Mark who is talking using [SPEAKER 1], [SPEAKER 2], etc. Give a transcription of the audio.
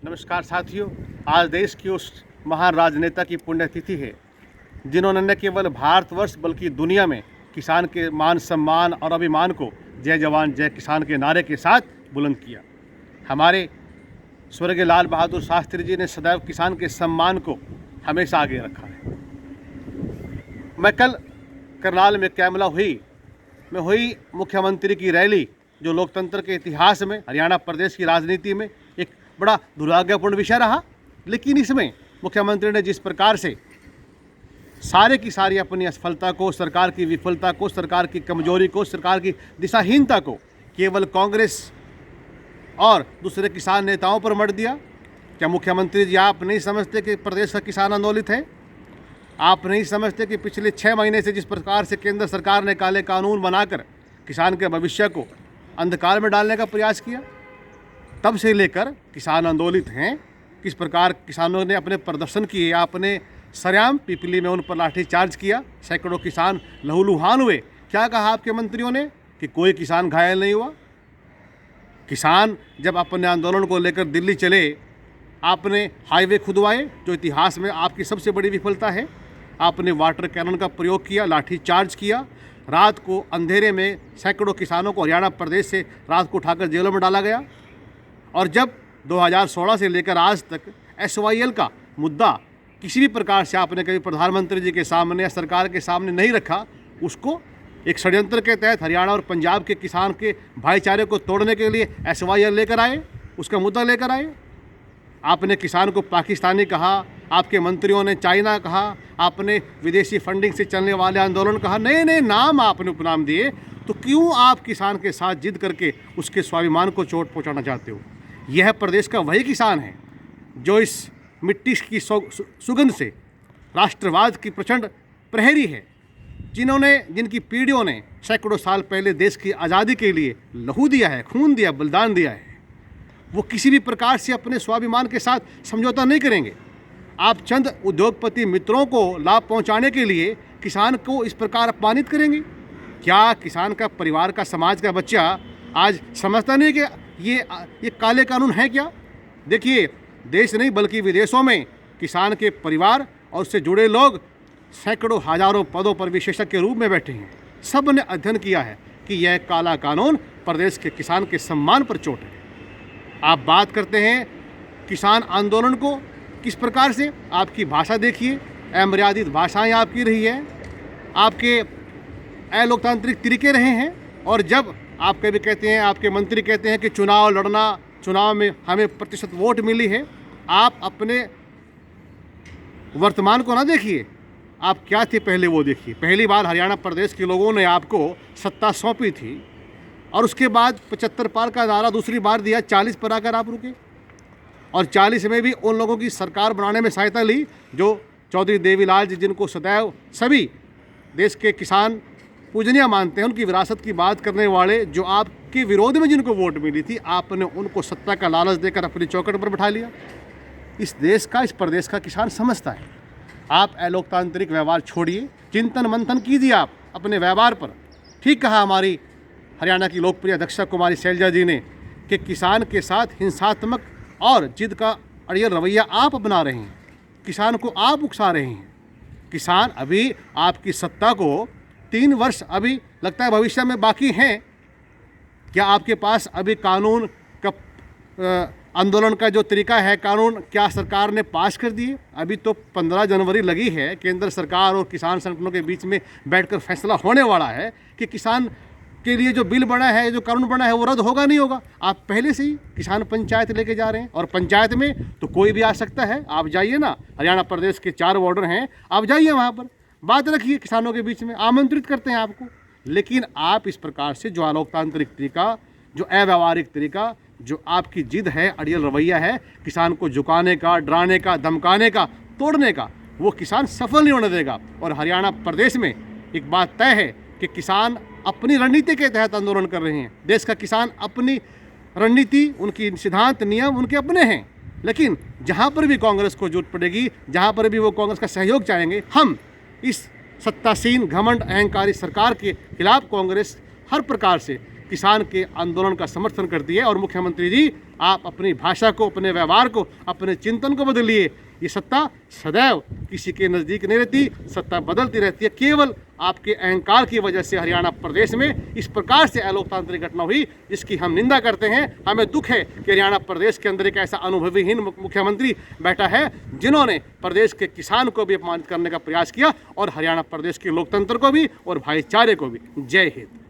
[SPEAKER 1] नमस्कार साथियों, आज देश की उस महान राजनेता की पुण्यतिथि है जिन्होंने न केवल भारतवर्ष बल्कि दुनिया में किसान के मान सम्मान और अभिमान को जय जवान जय किसान के नारे के साथ बुलंद किया। हमारे स्वर्गीय लाल बहादुर शास्त्री जी ने सदैव किसान के सम्मान को हमेशा आगे रखा है। मैं कल करनाल में कैमला में हुई मुख्यमंत्री की रैली, जो लोकतंत्र के इतिहास में हरियाणा प्रदेश की राजनीति में एक बड़ा दुर्भाग्यपूर्ण विषय रहा, लेकिन इसमें मुख्यमंत्री ने जिस प्रकार से सारे की सारी अपनी असफलता को, सरकार की विफलता को, सरकार की कमजोरी को, सरकार की दिशाहीनता को केवल कांग्रेस और दूसरे किसान नेताओं पर मढ़ दिया। क्या मुख्यमंत्री जी आप नहीं समझते कि प्रदेश का किसान आंदोलित है? आप नहीं समझते कि पिछले 6 महीने से जिस प्रकार से केंद्र सरकार ने काले कानून बनाकर किसान के भविष्य को अंधकार में डालने का प्रयास किया, तब से लेकर किसान आंदोलित हैं। किस प्रकार किसानों ने अपने प्रदर्शन किए, आपने सरेआम पिपली में उन पर लाठीचार्ज किया, सैकड़ों किसान लहूलुहान हुए। क्या कहा आपके मंत्रियों ने कि कोई किसान घायल नहीं हुआ? किसान जब अपने आंदोलन को लेकर दिल्ली चले, आपने हाईवे खुदवाए, जो इतिहास में आपकी सबसे बड़ी विफलता है। आपने वाटर कैनन का प्रयोग किया, लाठीचार्ज किया, रात को अंधेरे में सैकड़ों किसानों को हरियाणा प्रदेश से रात को उठाकर जेलों में डाला गया। और जब 2016 से लेकर आज तक SYL का मुद्दा किसी भी प्रकार से आपने कभी प्रधानमंत्री जी के सामने या सरकार के सामने नहीं रखा, उसको एक षड्यंत्र के तहत हरियाणा और पंजाब के किसान के भाईचारे को तोड़ने के लिए SYL लेकर आए, उसका मुद्दा लेकर आए। आपने किसान को पाकिस्तानी कहा, आपके मंत्रियों ने चाइना कहा, आपने विदेशी फंडिंग से चलने वाले आंदोलन कहा, नए नए नाम आपने उपनाम दिए। तो क्यों आप किसान के साथ जिद करके उसके स्वाभिमान को चोट पहुंचाना चाहते हो? यह प्रदेश का वही किसान है जो इस मिट्टी की सुगंध से राष्ट्रवाद की प्रचंड प्रहरी है, जिनकी पीढ़ियों ने सैकड़ों साल पहले देश की आज़ादी के लिए लहू दिया है, खून दिया, बलिदान दिया है। वो किसी भी प्रकार से अपने स्वाभिमान के साथ समझौता नहीं करेंगे। आप चंद उद्योगपति मित्रों को लाभ पहुंचाने के लिए किसान को इस प्रकार अपमानित करेंगे? क्या किसान का, परिवार का, समाज का बच्चा आज समझता नहीं कि ये काले कानून है क्या? देखिए, देश नहीं बल्कि विदेशों में किसान के परिवार और उससे जुड़े लोग सैकड़ों हजारों पदों पर विशेषज्ञ के रूप में बैठे हैं। सब ने अध्ययन किया है कि यह काला कानून प्रदेश के किसान के सम्मान पर चोट है। आप बात करते हैं किसान आंदोलन को किस प्रकार से, आपकी भाषा देखिए, अमर्यादित भाषाएं आपकी रही है, आपके अलोकतांत्रिक तरीके रहे हैं। और जब आप कभी कहते हैं, आपके मंत्री कहते हैं कि चुनाव लड़ना, चुनाव में हमें प्रतिशत वोट मिली है, आप अपने वर्तमान को ना देखिए, आप क्या थे पहले वो देखिए। पहली बार हरियाणा प्रदेश के लोगों ने आपको सत्ता सौंपी थी और उसके बाद 75 पार का नारा दूसरी बार दिया, 40 पर आकर आप रुके। और 40 में भी उन लोगों की सरकार बनाने में सहायता ली जो चौधरी देवीलाल जी, जिनको सदैव सभी देश के किसान पूजनीय मानते हैं, उनकी विरासत की बात करने वाले, जो आपके विरोध में जिनको वोट मिली थी, आपने उनको सत्ता का लालच देकर अपनी चौखट पर बैठा लिया। इस देश का, इस प्रदेश का किसान समझता है। आप अलोकतांत्रिक व्यवहार छोड़िए, चिंतन मंथन कीजिए आप अपने व्यवहार पर। ठीक कहा हमारी हरियाणा की लोकप्रिय अध्यक्षा कुमारी शैलजा जी ने कि किसान के साथ हिंसात्मक और जिद का अड़ियल रवैया आप अपना रहे हैं, किसान को आप उकसा रहे हैं। किसान अभी आपकी सत्ता को 3 वर्ष अभी लगता है भविष्य में बाकी हैं। क्या आपके पास अभी कानून का आंदोलन का जो तरीका है, कानून क्या सरकार ने पास कर दिए? अभी तो 15 जनवरी लगी है, केंद्र सरकार और किसान संगठनों के बीच में बैठकर फैसला होने वाला है कि किसान के लिए जो बिल बना है, जो कानून बना है, वो रद्द होगा नहीं होगा। आप पहले से ही किसान पंचायत लेके जा रहे हैं, और पंचायत में तो कोई भी आ सकता है। आप जाइए ना, हरियाणा प्रदेश के 4 बॉर्डर हैं, आप जाइए वहाँ पर, बात रखिए किसानों के बीच में, आमंत्रित करते हैं आपको। लेकिन आप इस प्रकार से जो अलोकतांत्रिक तरीका, जो अव्यावहारिक तरीका, जो आपकी जिद है, अड़ियल रवैया है, किसान को झुकाने का, डराने का, धमकाने का, तोड़ने का, वो किसान सफल नहीं होने देगा। और हरियाणा प्रदेश में एक बात तय है कि किसान अपनी रणनीति के तहत आंदोलन कर रहे हैं। देश का किसान अपनी रणनीति, उनकी सिद्धांत, नियम उनके अपने हैं। लेकिन जहाँ पर भी कांग्रेस को जरूरत पड़ेगी, जहाँ पर भी वो कांग्रेस का सहयोग चाहेंगे, हम इस सत्तासीन, घमंड, अहंकारी सरकार के खिलाफ कांग्रेस हर प्रकार से किसान के आंदोलन का समर्थन करती है। और मुख्यमंत्री जी आप अपनी भाषा को, अपने व्यवहार को, अपने चिंतन को बदलिए। ये सत्ता सदैव किसी के नज़दीक नहीं रहती, सत्ता बदलती रहती है। केवल आपके अहंकार की वजह से हरियाणा प्रदेश में इस प्रकार से अलोकतांत्रिक घटना हुई, जिसकी हम निंदा करते हैं। हमें दुख है कि हरियाणा प्रदेश के अंदर एक ऐसा अनुभवीहीन मुख्यमंत्री बैठा है, जिन्होंने प्रदेश के किसान को भी अपमानित करने का प्रयास किया और हरियाणा प्रदेश के लोकतंत्र को भी और भाईचारे को भी। जय हिंद।